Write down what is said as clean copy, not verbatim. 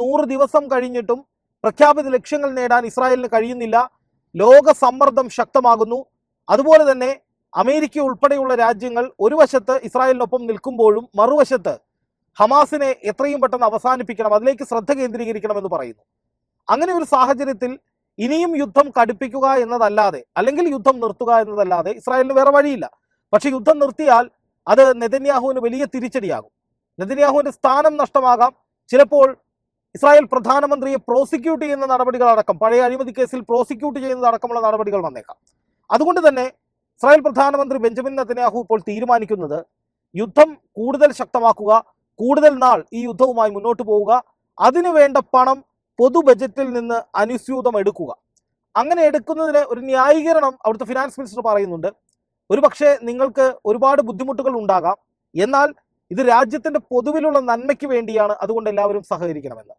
100 ദിവസം കഴിഞ്ഞിട്ടും പ്രഖ്യാപിത ലക്ഷ്യങ്ങൾ നേടാൻ ഇസ്രായേലിന് കഴിയുന്നില്ല. ലോക സമ്മർദ്ദം ശക്തമാകുന്നു. അതുപോലെ തന്നെ അമേരിക്ക ഉൾപ്പെടെയുള്ള രാജ്യങ്ങൾ ഒരു വശത്ത് ഇസ്രായേലിനൊപ്പം നിൽക്കുമ്പോഴും മറുവശത്ത് ഹമാസിനെ എത്രയും പെട്ടെന്ന് അവസാനിപ്പിക്കണം, അതിലേക്ക് ശ്രദ്ധ കേന്ദ്രീകരിക്കണമെന്ന് പറയുന്നു. അങ്ങനെ ഒരു സാഹചര്യത്തിൽ ഇനിയും യുദ്ധം കടുപ്പിക്കുക എന്നതല്ലാതെ, അല്ലെങ്കിൽ യുദ്ധം നിർത്തുക എന്നതല്ലാതെ ഇസ്രായേലിന് വേറെ വഴിയില്ല. പക്ഷെ യുദ്ധം നിർത്തിയാൽ അത് നെതന്യാഹുവിന് വലിയ തിരിച്ചടിയാകും. നെതന്യാഹുവിന്റെ സ്ഥാനം നഷ്ടമാകാം. ചിലപ്പോൾ ഇസ്രായേൽ പ്രധാനമന്ത്രിയെ പ്രോസിക്യൂട്ട് ചെയ്യുന്ന നടപടികളടക്കം, പഴയ അഴിമതി കേസിൽ പ്രോസിക്യൂട്ട് ചെയ്യുന്നതടക്കമുള്ള നടപടികൾ വന്നേക്കാം. അതുകൊണ്ട് തന്നെ ഇസ്രായേൽ പ്രധാനമന്ത്രി ബെഞ്ചമിൻ നെതന്യാഹു ഇപ്പോൾ തീരുമാനിക്കുന്നത് യുദ്ധം കൂടുതൽ ശക്തമാക്കുക, കൂടുതൽ നാൾ ഈ യുദ്ധവുമായി മുന്നോട്ട് പോവുക, അതിനു വേണ്ട പണം പൊതു ബജറ്റിൽ നിന്ന് അനുസ്യൂതം എടുക്കുക. അങ്ങനെ എടുക്കുന്നതിന് ഒരു ന്യായീകരണം അവിടുത്തെ ഫിനാൻസ് മിനിസ്റ്റർ പറയുന്നുണ്ട്. ഒരുപക്ഷെ നിങ്ങൾക്ക് ഒരുപാട് ബുദ്ധിമുട്ടുകൾ ഉണ്ടാകാം, എന്നാൽ ഇത് രാജ്യത്തിന്റെ പൊതുവിലുള്ള നന്മയ്ക്ക് വേണ്ടിയാണ്, അതുകൊണ്ട് എല്ലാവരും സഹകരിക്കണമെന്ന്.